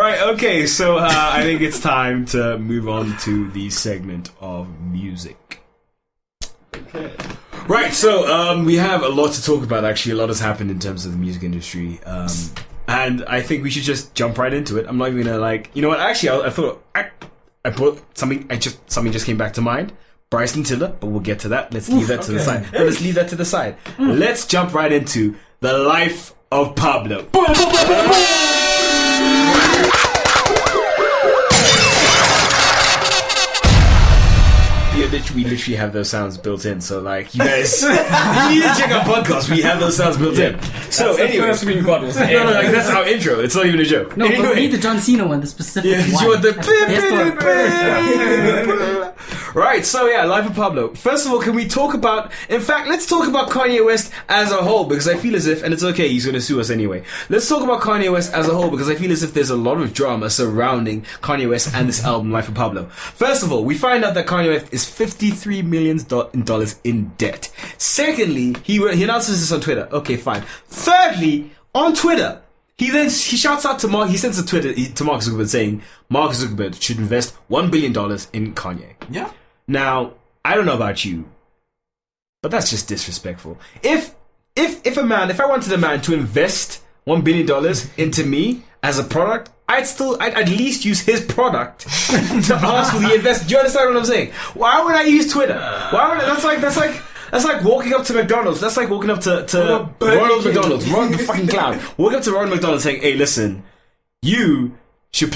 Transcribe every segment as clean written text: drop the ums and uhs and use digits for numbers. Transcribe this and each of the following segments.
Right, okay, so I think it's time to move on to the segment of music. Okay. Right, so we have a lot to talk about, actually. A lot has happened in terms of the music industry. And I think we should just jump right into it. I'm not even gonna you know what, actually, I thought I put something just came back to mind. Bryson Tiller, but we'll get to that. Let's leave that to the side. No, let's leave that to the side. Let's jump right into the life of Pablo. We literally have those sounds built in, so like you guys, you need to check our podcast. We have those sounds built in. So anyway, first we got was that's our intro. It's not even a joke. No, but we need the John Cena one, the specific one. You want the right, so yeah, Life of Pablo. First of all, can we talk about... In fact, let's talk about Kanye West as a whole, because I feel as if... And it's okay, he's going to sue us anyway. Let's talk about Kanye West as a whole, because I feel as if there's a lot of drama surrounding Kanye West and this album, Life of Pablo. First of all, we find out that Kanye West is $53 million in debt. Secondly, he announces this on Twitter. Okay, fine. Thirdly, on Twitter... He shouts out to Mark. He sends a Twitter to Mark Zuckerberg saying Mark Zuckerberg should invest $1 billion in Kanye. Yeah. Now, I don't know about you, but that's just disrespectful. If I wanted a man to invest $1 billion into me as a product, I'd at least use his product to ask for the investment. Do you understand what I'm saying? Why would I use Twitter? That's like walking up to McDonald's. That's like walking up to Ronald McDonald's. Ron the fucking clown. Walking up to Ronald McDonald saying, "Hey, listen, you should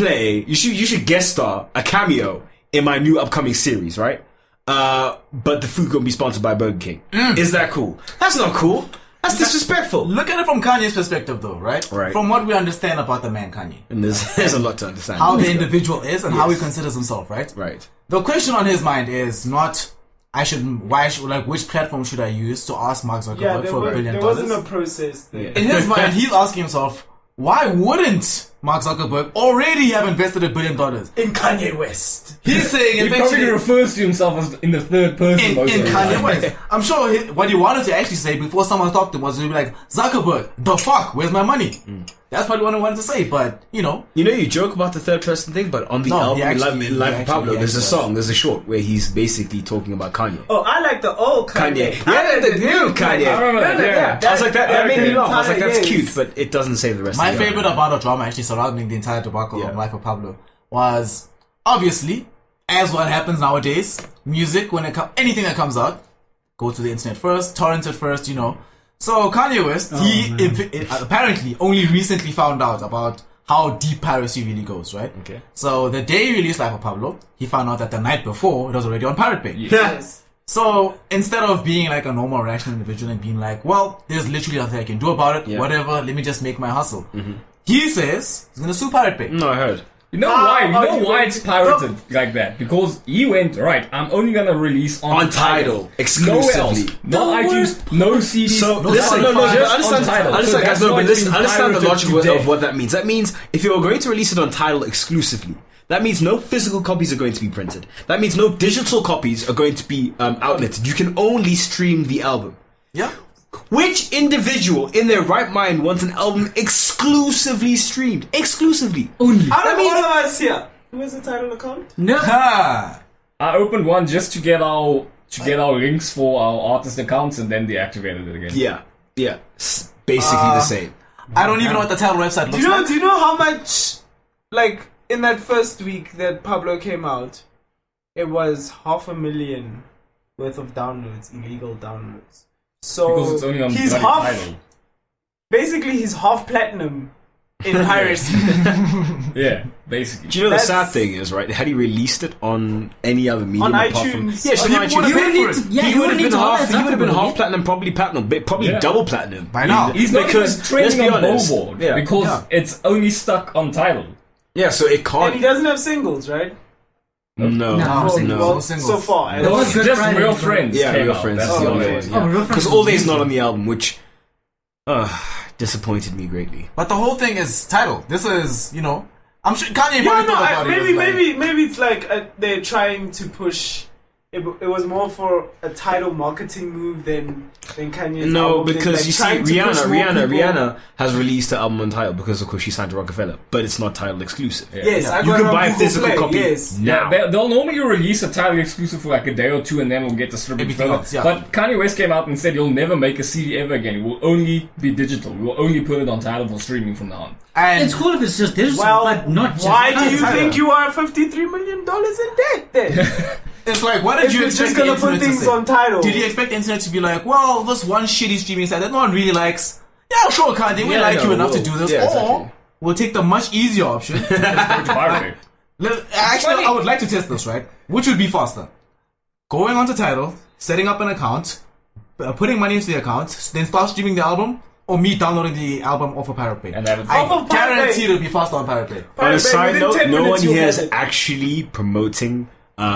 guest star a cameo in my new upcoming series, right? But the food gonna be sponsored by Burger King. Is that cool? That's not cool. That's disrespectful." Look at it from Kanye's perspective, though, right? Right. From what we understand about the man Kanye, And there's a lot to understand. how the individual is and how he considers himself, right? Right. The question on his mind is not which platform should I use to ask Mark Zuckerberg for $1 billion? There wasn't a process there. In his mind, he's asking himself, why wouldn't Mark Zuckerberg already have invested $1 billion In Kanye West. He's saying He probably refers to himself as in the third person. in Kanye West. I'm sure what he wanted to actually say before someone talked to him was to be like, Zuckerberg, the fuck, where's my money? That's probably what I wanted to say, but you joke about the third person thing, but on the album Life of Pablo, there's a song, there's a short where he's basically talking about Kanye. Oh, I like the old Kanye. Yeah, the new Kanye. I remember that, yeah. I was like, that made me laugh. I was like, that's Yes. cute, but it doesn't save the rest my of the favorite album. about the drama actually surrounding the entire debacle of Life of Pablo was obviously, as what happens nowadays, music, anything that comes out, go to the internet first, torrent it first, So Kanye West, he apparently only recently found out about how deep piracy really goes, right? Okay. So the day he released Life of Pablo, he found out that the night before it was already on Pirate Bay. Yes. So instead of being like a normal rational individual and being like, well, there's literally nothing I can do about it, whatever, let me just make my hustle. He says he's gonna sue Pirate Bay. No, I heard. You know why? You know why it's pirated like that? Because he went, right, I'm only gonna release on Tidal exclusively. Nowhere else. No iTunes, no CDs. So no listen, Spotify, just on understand, Tidal. understand, guys, So that's no, why but it's listen, been understand the pirated logic to of death. what that means. That means if you're going to release it on Tidal exclusively, that means no physical copies are going to be printed. That means no digital copies are going to be outletted. You can only stream the album. Yeah. Which individual in their right mind wants an album exclusively streamed? Exclusively. Only. Out of all of us here, who has a title account? No. Ha! I opened one just to get our links for our artist accounts, and then deactivated it again. Yeah. Basically the same. I don't even know what the Tidal website looks like. Do you know how much, like, in that first week that Pablo came out, it was 500,000 worth of downloads, illegal downloads. So Because it's only on he's bloody Tidal. basically he's half platinum in piracy. Yeah, basically. Do you know the That's- sad thing is, right? Had he released it on any other medium On apart from iTunes. yes, on People iTunes, would've paid for it. he would have been half. He would have been half Zuckerberg. platinum, probably Yeah. double platinum By now. He's not because even training let's be on honest, Billboard yeah. because it's only stuck on Tidal. Yeah, so it And can't. he doesn't have singles, right? No, No, Well, singles. well, No singles. so far. There was Good Just Friday Real for- Friends. Yeah, came Real out. Friends That's is the the only only one. one. Oh, Real Friends Because was All Day's not amazing. on the album, which disappointed me greatly. But the whole thing is Tidal. This is, I'm sure Kanye Yeah, probably no, thought about it. maybe it's like they're trying to push it was more for a title marketing move than Kanye's No, album, because like you see, trying to push more people. Rihanna has released her album on Tidal because, of course, she signed to Rockefeller, but it's not Tidal exclusive. Yes, I You got can it on buy a Google physical Play, copy yes. now. They'll normally release a title exclusive for like a day or two and then we'll get distributed Everything further. else, yeah. But Kanye West came out and said he'll never make a CD ever again. It will only be digital. We will only put it on Tidal for streaming from now on. And It's cool if it's just digital, Well, but not just. why do you Tidal. think you are $53 million in debt then? it's like, what did If you you're expect just the gonna put internet to things say? on Tidal. Did you expect the internet to be like, well, this one shitty streaming site that no one really likes? Yeah, sure, Kanye, we Yeah, like no, you enough to we'll- do this. yeah, Or exactly. we'll take the much easier option. Go to Pirate Bay. Actually, I would like to test this, right? Which would be faster? Going onto Tidal, setting up an account, putting money into the account, then start streaming the album, or me downloading the album off of Pirate Bay. And have it- I Off of Pirate guarantee Bay. it'll be faster on Pirate Bay. On Pirate a Bay, side within note, 10 no one minutes you'll here is have it. actually promoting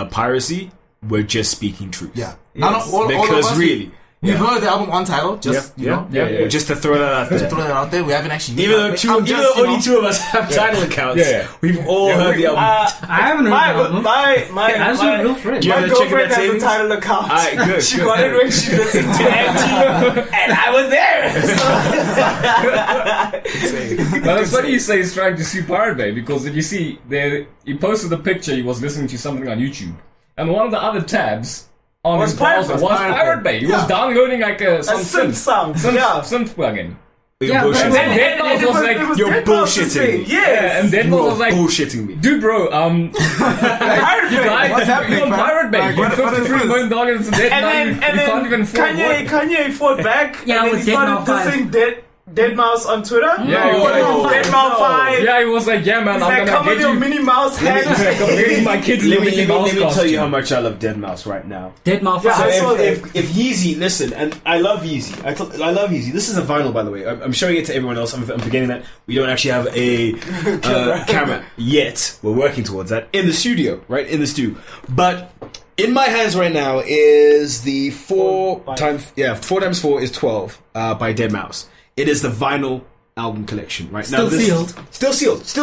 piracy. We're just speaking truth. Yeah. Yes. All of Because us, really, we've heard the album on Tidal, just, you know, Yeah. just to throw that out there. throw that out there. We haven't actually... Even though, I'm just, you only know, two of us have title accounts, Yeah. we've all Yeah, heard we- the album. I haven't heard my, the album. my As a real friend. You My have the chicken girlfriend that has a savings? Tidal account. Alright, good, She good, got it good. when she listened to Angie, and I was there. But it's funny you say he's trying to sue Pirate Bay because if you see there, he posted a picture. He was listening to something on YouTube, and one of the other tabs on Was his browser Pirate- was Pirate Pirate Bay. He was Yeah. downloading like A synth sound. Yeah. synth plugin. You're Yeah, but- bullshitting And me. then Deadmau5 was like, You're Deadmau5's bullshitting thing, me. Yes. and Deadmau5 You was are like, bullshitting me. dude, bro, Pirate you Bay. guys, What's happening, you're on man? Pirate Bay. Like, You're what is $53 this? million in debt now. And You then can't even afford work. Kanye fought back. Yeah, and then with he started Deadmau5. dissing Deadmau5 on Twitter. Yeah, he was like, Deadmau5. yeah, he was like, yeah, man, He's I'm like, come gonna with get your you. Minnie Mouse I'm hat. getting my kids Let in me Mickey Mouse tell you costume. how much I love Deadmau5 right now. Deadmau5. Yeah, I So saw if Yeezy, listen, and I love Yeezy. I love Yeezy. This is a vinyl, by the way. I'm showing it to everyone else. I'm forgetting that we don't actually have a camera yet. We're working towards that in the studio, right? In the studio. But in my hands right now is the 4 times 4 is 12 by Deadmau5. It is the vinyl album collection right now. Still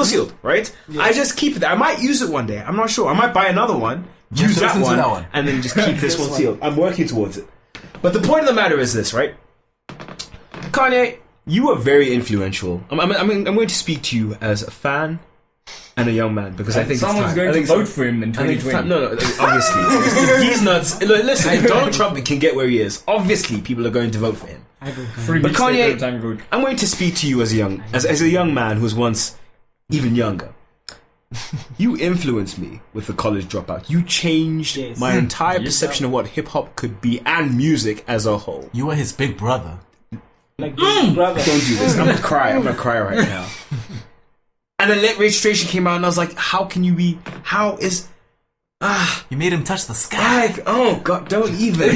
sealed, right? I just keep it there. I might use it one day. I'm not sure. I might buy another one, use to that listen to one, that one. and then just keep this one sealed. I'm working towards it. But the point of the matter is this, right? Kanye, you were very influential. I'm going to speak to you as a fan and a young man because I think someone's it's time. going I to think vote for him in I think it's 2020. time. No, obviously. These nuts. Listen, if Donald Trump can get where he is, obviously people are going to vote for him. I go Kanye. 3 But weeks Kanye- later, time vote. I'm going to speak to you as a young man who was once even younger. You influenced me with the college dropout. You changed Yes. my entire Yes, perception of what hip hop could be and music as a whole. You were his big brother. Like Big Brother. Don't do this. I'm gonna cry. I'm gonna cry right now. And then Let Registration came out, and I was like, "How can you be? How is? You made him touch the sky. Like, oh God, don't even."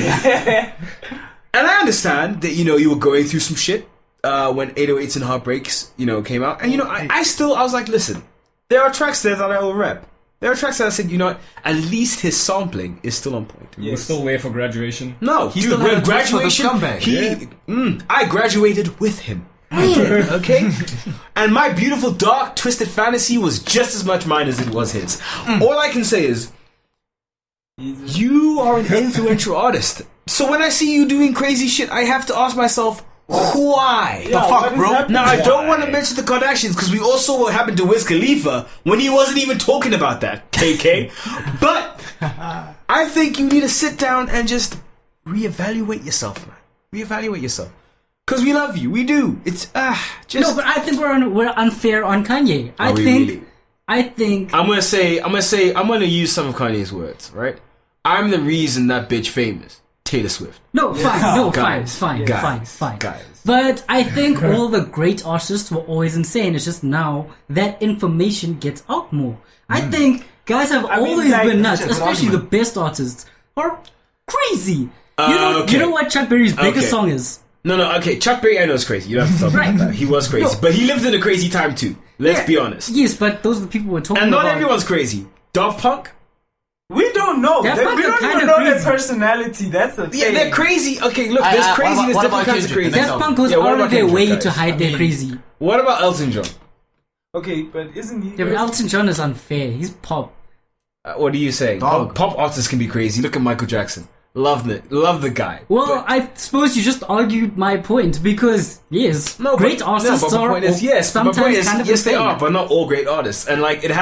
And I understand that you were going through some shit when 808s and Heartbreaks came out, and I was like, listen, there are tracks there that I will rep. There are tracks that I said, what, at least his sampling is still on point. We're still there for graduation. No, He dude, still had when a touch for the graduation, scumbag. I graduated with him. I did, okay? And my beautiful, dark, twisted fantasy was just as much mine as it was his. All I can say is, you are an influential artist. So when I see you doing crazy shit, I have to ask myself, why? Yeah, fuck, what is bro? happening? Now, I don't want to mention the Kardashians because we all saw what happened to Wiz Khalifa when he wasn't even talking about that, KK. But I think you need to sit down and just reevaluate yourself, man. Reevaluate yourself. Because we love you. We do. It's, just... No, but I think we're unfair on Kanye. I we think really? I'm gonna use some of Kanye's words, right? I'm the reason that bitch famous. Taylor Swift. no, fine, no, Guys, fine. guys. But I think all the great artists were always insane. It's just now that information gets out more. I think guys have always like, been nuts, that's an especially the argument. best artists are crazy. Okay. You know what Chuck Berry's biggest Okay. song is? No, okay. Chuck Berry, I know is crazy. You don't have to talk Right. about that. He was crazy. No. But he lived in a crazy time too. Let's Yeah. be honest. Yes, but those are the people we're talking And not about. everyone's crazy. Daft Punk? We don't know. Daft We Punk are don't kinda even know their crazy. personality. That's the thing. Yeah, they're crazy. Okay, look, I- there's what crazy. about- There's what different about kinds of Kendrick? crazy. Daft Punk goes Yeah, what out of about their Kendrick, way guys? to hide their crazy. What about Elton John? Okay, but isn't he? Yeah, but Elton John is unfair. He's pop. What are you saying? Dog. Pop artists can be crazy. Look at Michael Jackson. Love the guy. Well, I suppose you just argued my point because yes, great artists but my are point is, yes, but my sometimes point is, kind of yes, they insane. are, but not all great artists. And like, it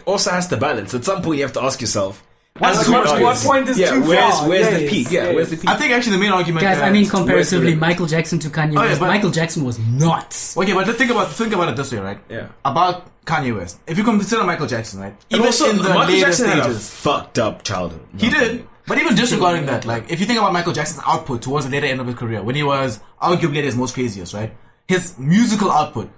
also has to balance. At some point, you have to ask yourself, as a great What artist, point is too where's far? where's the Yes, peak? Yeah, yes. where's the peak? I think actually the main argument. Guys, I mean, comparatively, limit? Michael Jackson to Kanye yeah, West. but- Michael Jackson was nuts. Okay, but think about it this way, right? Yeah. About Kanye West. If you consider Michael Jackson, right? And Even also, in the Michael later Jackson had a stages, fucked up childhood. he did. But even disregarding that, like, if you think about Michael Jackson's output towards the later end of his career, when he was arguably at his most craziest, right? His musical output.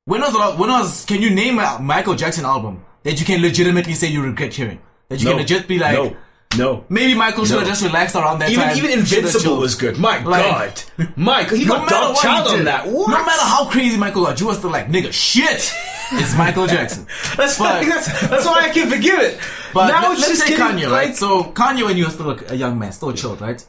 Can you name a Michael Jackson album that you can legitimately say you regret hearing? That you can legit be like, no. maybe Michael should have just relaxed around that time. Even Invincible was good. My God, Michael, he got matter Dark what Child he on did, that. What? No matter how crazy Michael got, you were still like, nigga, shit. It's Michael Jackson. that's but- why I can forgive it. But now let's it's just say getting, Kanye, right? So Kanye, when you were still a young man, still chilled, right?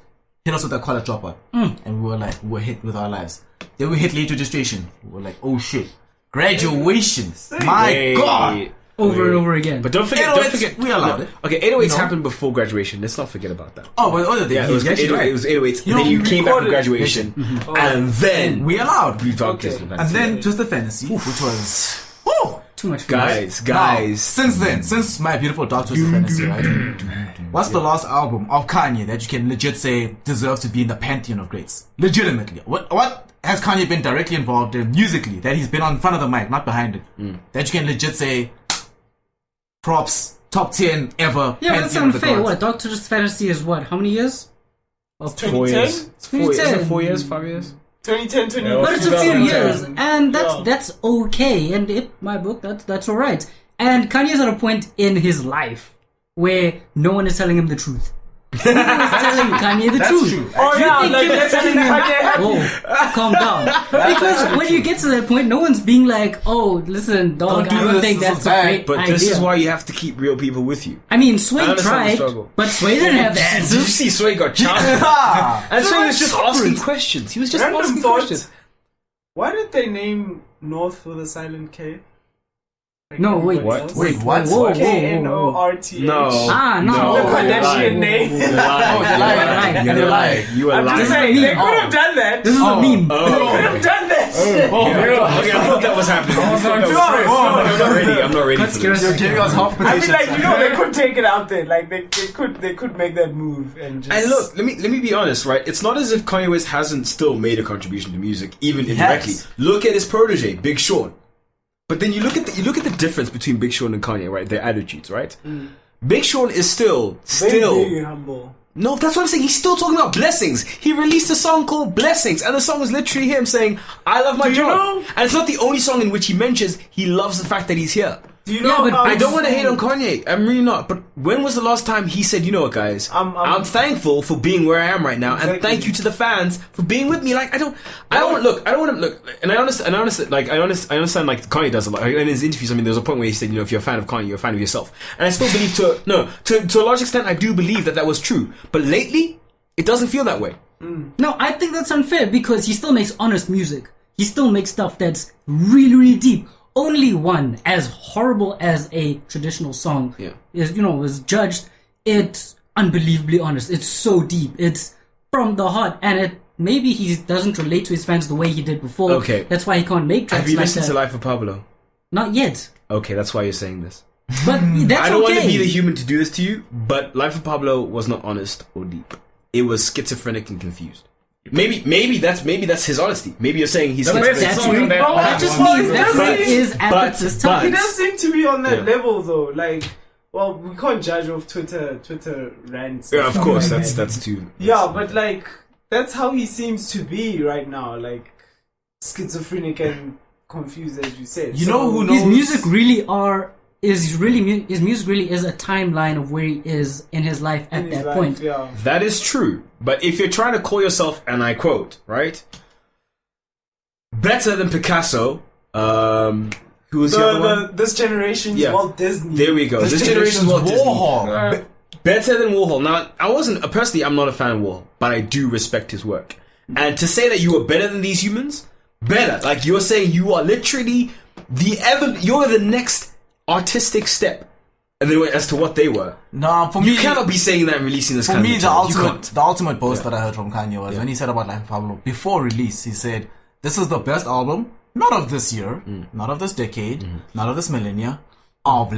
Hit us with that college dropout, and we were hit with our lives. Then we hit late registration. We were like, oh shit, graduation. My Wait, God. Over and over again. But don't forget, 808s, we allowed it. Okay, 808s No. happened before graduation. Let's not forget about that. Oh, but Yeah, it was 808s. You And then know, you we came back for recorded- graduation, and then we allowed. we talked Okay. this. And then Twisted Fantasy, which was Too much fun. guys. Now, since My Beautiful Dark Twisted Fantasy, right? What's the last album of Kanye that you can legit say deserves to be in the pantheon of greats? Legitimately. What has Kanye been directly involved in musically that he's been on front of the mic, not behind it? That you can legit say props, top 10 ever. Yeah, but that's pantheon of the unfair. gods. What? Doctor's Fantasy is what? How many years? Of 2010? It's 4 years. Is it 2010. 4 years? 5 years? 2010, 2011. Yeah, But it's a few 2010. years, and Yeah. that's okay. And in my book, that's all right. And Kanye's at a point in his life where no one is telling him the truth. No one is telling Kanye the truth. true. Oh You yeah, think like you're they're telling telling him, Kanye. oh, calm down. Because when you get to that point, no one's being like, oh, listen, dog, Don't do I don't this, think this that's is a bad. great But idea. this is why you have to keep real people with you. I mean, Sway I understand the tried, struggle. but Sway didn't have the Did you answers. see Sway got challenged? Ah, And Sway was just Different. asking questions. He was just Random asking thought. questions. Why did they name North with a silent K? Like No, wait. everybody What? else? Wait, what? Whoa, whoa, K-N-O-R-T-H. No. Ah, no. No. The you're Kardashian lying. name. You're lying. you're lying. You're You're lying. lying. You are I'm just lying. saying, they Oh. could have done that. This is a meme. They could Oh. have done that. Okay, I thought that was happening. I thought that was- I'm not ready. I'm not ready for this. You're giving us half I mean, petitions. like, you know, they could take it out there. Like, they could make that move and just. And look, let me be honest, right? It's not as if Kanye West hasn't still made a contribution to music, even indirectly. has. Look at his protege, Big Sean. But then you look at the difference between Big Sean and Kanye, right? Their attitudes, right? Big Sean is still Very humble. no. That's what I'm saying. He's still talking about blessings. He released a song called Blessings, and the song is literally him saying, "I love my Do you job." know- And it's not the only song in which he mentions he loves the fact that he's here. Do you know Yeah, but how I don't want to hate on Kanye. I'm really not. But when was the last time he said, "You know what, guys? I'm thankful for being where I am right now, and Exactly. thank you to the fans for being with me." Like I don't want to look. And I understand. I understand. Like Kanye does a lot. In his interviews, I mean, there was a point where he said, "You know, if you're a fan of Kanye, you're a fan of yourself." And I still believe to a large extent, I do believe that was true. But lately, it doesn't feel that way. No, I think that's unfair because he still makes honest music. He still makes stuff that's really, really deep. Only one, as horrible as a traditional song is judged, it's unbelievably honest. It's so deep. It's from the heart. And maybe he doesn't relate to his fans the way he did before. Okay. That's why he can't make tracks Have you like listened that. to Life of Pablo? Not yet. Okay, that's why you're saying this. But that's I don't okay. want to be the human to do this to you, but Life of Pablo was not honest or deep. It was schizophrenic and confused. Maybe that's his honesty. Maybe you're saying he's That's schizophrenic. That's song really, that- that just Well, means that but- he is at but- this but- time. He does seem to be on that Yeah. level though. Like, well, we can't judge off Twitter rants. and Yeah, of stuff course, like that's that. too. Yeah, but like that's how he seems to be right now. Like schizophrenic and confused, as you said. You So- know who His knows? music really his music really is a timeline of where he is in his life in at his that life, point. Yeah. That is true. But if you're trying to call yourself, and I quote, right, better than Picasso, who was the other one? This generation's Yeah. Walt Disney. There we go. This generation's Walt Disney. Warhol. Better than Warhol. Now, personally, I'm not a fan of Warhol, but I do respect his work. And to say that you are better than these humans, like you're saying you are literally you're the next artistic step And then as to what they were. No, for You me, cannot be saying that and releasing this for kind me, of the material. You ultimate boast that I heard from Kanye was when he said about Life of Pablo before release. He said, "This is the best album, not of this year, not of this decade, not of this millennia, of